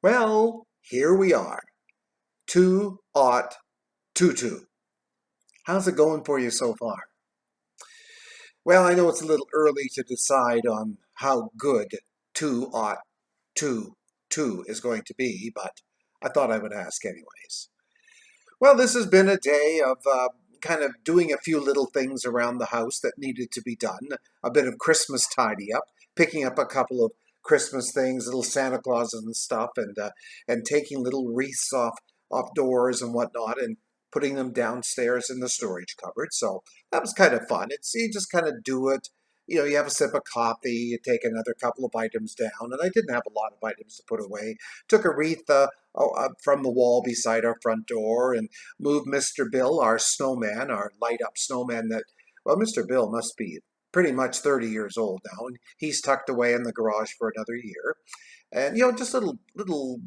Well, here we are. 2022. How's it going for you so far? Well, I know it's a little early to decide on how good 2022 is going to be, but I thought I would ask anyways. Well, this has been a day of kind of doing a few little things around the house that needed to be done. A bit of Christmas tidy up, picking up a couple of Christmas things, little Santa Clauses and stuff, and taking little wreaths off doors and whatnot, and putting them downstairs in the storage cupboard. So that was kind of fun. It's you just kind of do it. You have a sip of coffee, you take another couple of items down, and I didn't have a lot of items to put away. Took a wreath from the wall beside our front door and moved Mr. Bill, our snowman, our light up snowman well, Mr. Bill must be pretty much 30 years old now, and he's tucked away in the garage for another year. And, just little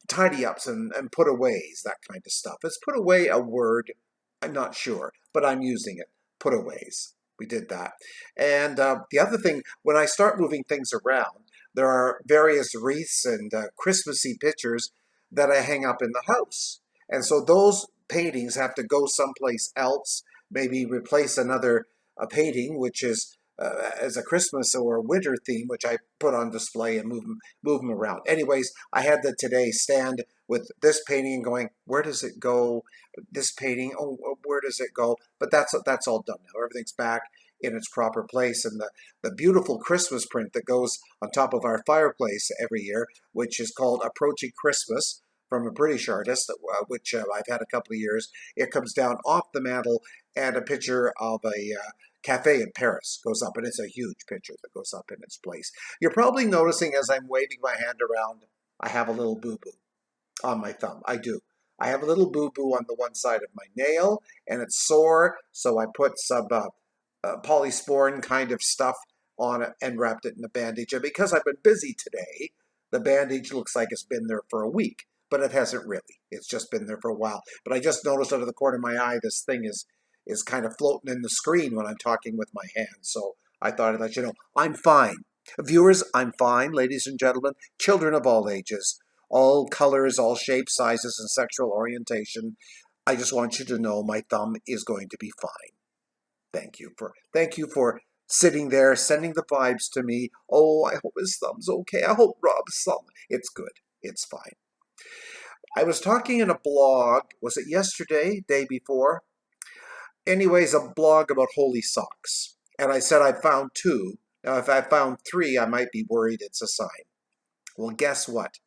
tidy ups and put aways, that kind of stuff. Is put away a word? I'm not sure, but I'm using it. Put aways. We did that. And the other thing, when I start moving things around, there are various wreaths and Christmassy pictures that I hang up in the house. And so those paintings have to go someplace else, maybe replace another painting, which is as a Christmas or a winter theme, which I put on display and move them around. Anyways, I had to today stand with this painting and going, where does it go? This painting, oh, where does it go? But that's all done now. Everything's back in its proper place, and the beautiful Christmas print that goes on top of our fireplace every year, which is called Approaching Christmas, from a British artist, which I've had a couple of years. It comes down off the mantle, and a picture of a cafe in Paris goes up, and it's a huge picture that goes up in its place. You're probably noticing as I'm waving my hand around, I have a little boo-boo on my thumb. I do. I have a little boo-boo on the one side of my nail, and it's sore, so I put some polysporin kind of stuff on it and wrapped it in a bandage. And because I've been busy today, the bandage looks like it's been there for a week, but it hasn't really. It's just been there for a while. But I just noticed out of the corner of my eye, this thing is kind of floating in the screen when I'm talking with my hands. So I thought I'd let you know. I'm fine. Viewers, I'm fine, ladies and gentlemen, children of all ages, all colors, all shapes, sizes, and sexual orientation. I just want you to know my thumb is going to be fine. Thank you for sitting there, sending the vibes to me. Oh, I hope his thumb's okay. I hope Rob's thumb. It's good. It's fine. I was talking in a blog, was it yesterday, day before? Anyways, a blog about Holey socks. And I said I found 2. Now, if I found 3, I might be worried it's a sign. Well, guess what?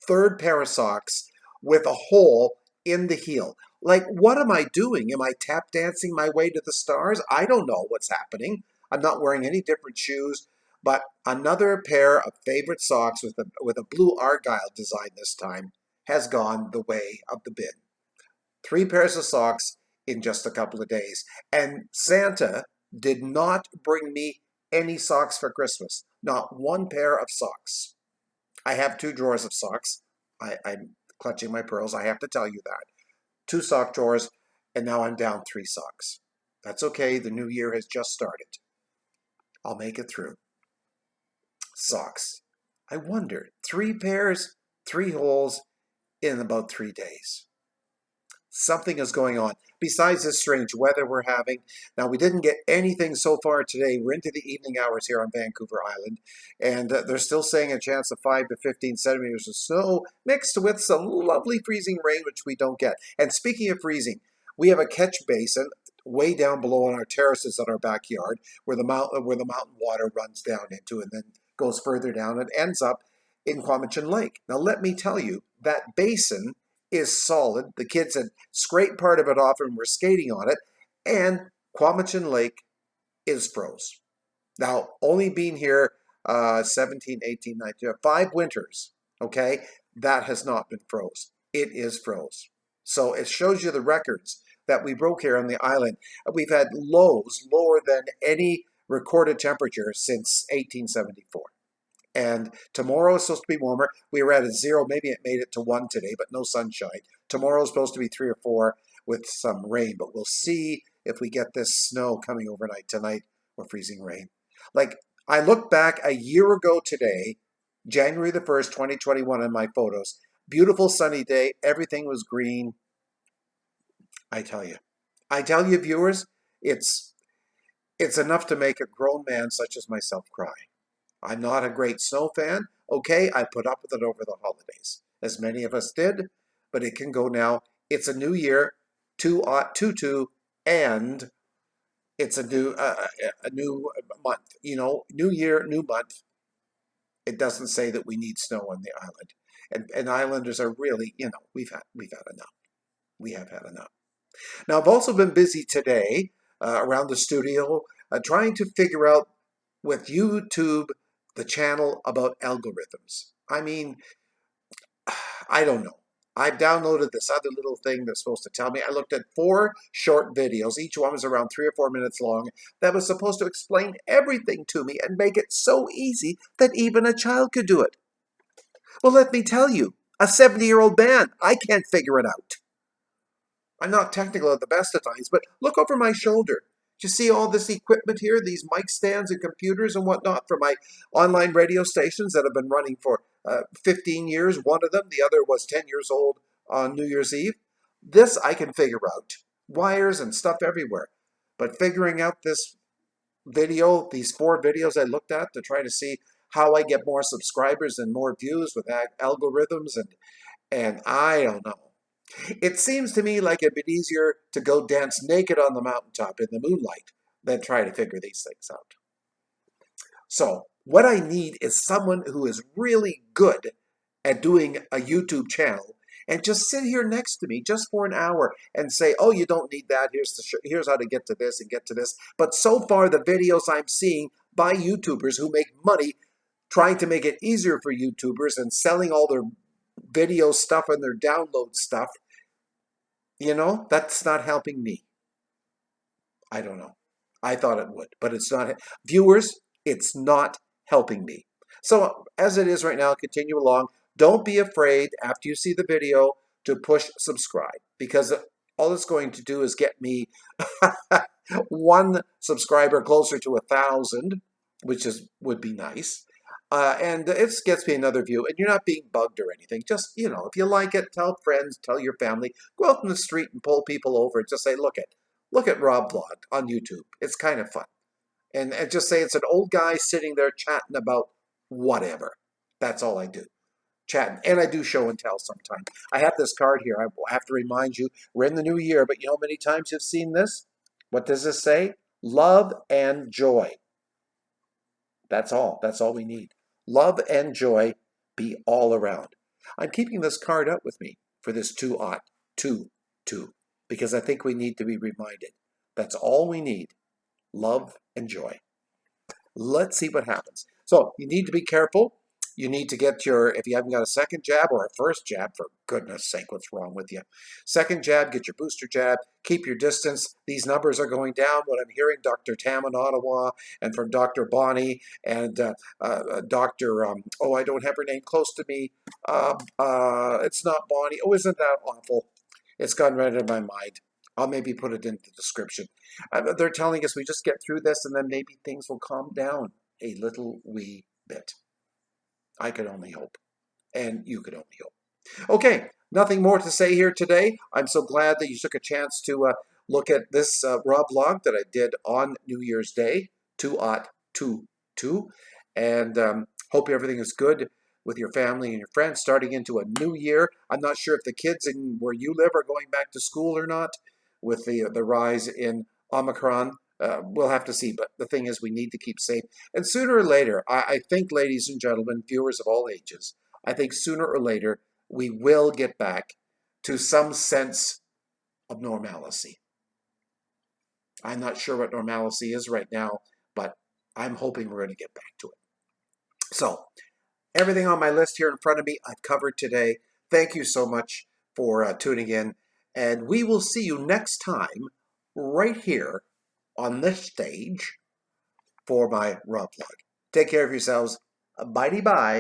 3rd pair of socks with a hole in the heel. Like, what am I doing? Am I tap dancing my way to the stars? I don't know what's happening. I'm not wearing any different shoes, but another pair of favorite socks with a blue argyle design this time has gone the way of the bin. 3 pairs of socks in just a couple of days. And Santa did not bring me any socks for Christmas. Not 1 pair of socks. I have 2 drawers of socks. I'm clutching my pearls. I have to tell you that. 2 sock drawers, and now I'm down 3 socks. That's okay. The new year has just started. I'll make it through. Socks. I wonder, 3 pairs, 3 holes in about 3 days. Something is going on. Besides this strange weather we're having. Now, we didn't get anything so far today. We're into the evening hours here on Vancouver Island, and they're still saying a chance of 5 to 15 centimeters of snow mixed with some lovely freezing rain, which we don't get. And speaking of freezing, we have a catch basin way down below on our terraces in our backyard where the mountain water runs down into and then goes further down and ends up in Quamachin Lake. Now, let me tell you, that basin is solid. The kids had scraped part of it off and were skating on it, and Quamachin Lake is froze. Now, only being here 17, 18, 19, 5 winters, okay, that has not been froze. It is froze. So it shows you the records that we broke here on the island. We've had lows lower than any recorded temperature since 1874. And tomorrow is supposed to be warmer. We were at a 0. Maybe it made it to 1 today, but no sunshine. Tomorrow is supposed to be 3 or 4 with some rain, but we'll see if we get this snow coming overnight tonight or freezing rain. Like, I look back a year ago today, January the 1st, 2021, in my photos. Beautiful sunny day. Everything was green. I tell you, viewers, it's enough to make a grown man such as myself cry. I'm not a great snow fan. Okay, I put up with it over the holidays, as many of us did, but it can go now. It's a new year, 2022, and it's a new month. You know, new year, new month. It doesn't say that we need snow on the island, and islanders are really, you know, we've had enough. We have had enough. Now, I've also been busy today around the studio trying to figure out with YouTube the channel about algorithms. I mean, I don't know. I've downloaded this other little thing that's supposed to tell me. I looked at 4 short videos. Each one was around 3 or 4 minutes long. That was supposed to explain everything to me and make it so easy that even a child could do it. Well, let me tell you, a 70-year-old man, I can't figure it out. I'm not technical at the best of times, but look over my shoulder. Do you see all this equipment here, these mic stands and computers and whatnot for my online radio stations that have been running for 15 years, one of them. The other was 10 years old on New Year's Eve. This I can figure out. Wires and stuff everywhere. But figuring out this video, these 4 videos I looked at to try to see how I get more subscribers and more views with algorithms, and I don't know. It seems to me like it'd be easier to go dance naked on the mountaintop in the moonlight than try to figure these things out. So what I need is someone who is really good at doing a YouTube channel and just sit here next to me just for an hour and say, oh, you don't need that. Here's how to get to this and get to this. But so far, the videos I'm seeing by YouTubers who make money trying to make it easier for YouTubers and selling all their video stuff and their download stuff, you know, that's not helping me. I don't know. I thought it would, but it's not. Viewers, it's not helping me. So as it is right now, continue along. Don't be afraid after you see the video to push subscribe, because all it's going to do is get me 1 subscriber closer to 1,000, which would be nice. And it gets me another view, and you're not being bugged or anything. Just, you know, if you like it, tell friends, tell your family. Go out in the street and pull people over and just say, look at RobVLOG on YouTube. It's kind of fun. And just say it's an old guy sitting there chatting about whatever. That's all I do. Chatting. And I do show and tell sometimes. I have this card here. I will have to remind you, we're in the new year, but you know how many times you've seen this? What does this say? Love and joy. That's all. That's all we need. Love and joy be all around. I'm keeping this card up with me for this 2022 because I think we need to be reminded. That's all we need. Love and joy. Let's see what happens. So you need to be careful. You need to get if you haven't got a second jab or a first jab, for goodness sake, what's wrong with you? Second jab, get your booster jab, keep your distance. These numbers are going down. What I'm hearing, Dr. Tam in Ottawa, and from Dr. Bonnie, and Dr. I don't have her name close to me. It's not Bonnie. Oh, isn't that awful? It's gone right out of my mind. I'll maybe put it in the description. They're telling us we just get through this and then maybe things will calm down a little wee bit. I could only hope, and you could only hope. Okay, nothing more to say here today. I'm so glad that you took a chance to look at this RobVLOG that I did on New Year's Day, 2022, and hope everything is good with your family and your friends starting into a new year. I'm not sure if the kids in where you live are going back to school or not with the rise in Omicron. We'll have to see, but the thing is we need to keep safe. And sooner or later, I think, ladies and gentlemen, viewers of all ages, I think sooner or later we will get back to some sense of normalcy. I'm not sure what normalcy is right now, but I'm hoping we're going to get back to it. So, everything on my list here in front of me I've covered today. Thank you so much for tuning in, and we will see you next time right here on this stage for my RobVLOG. Take care of yourselves. Bye-bye.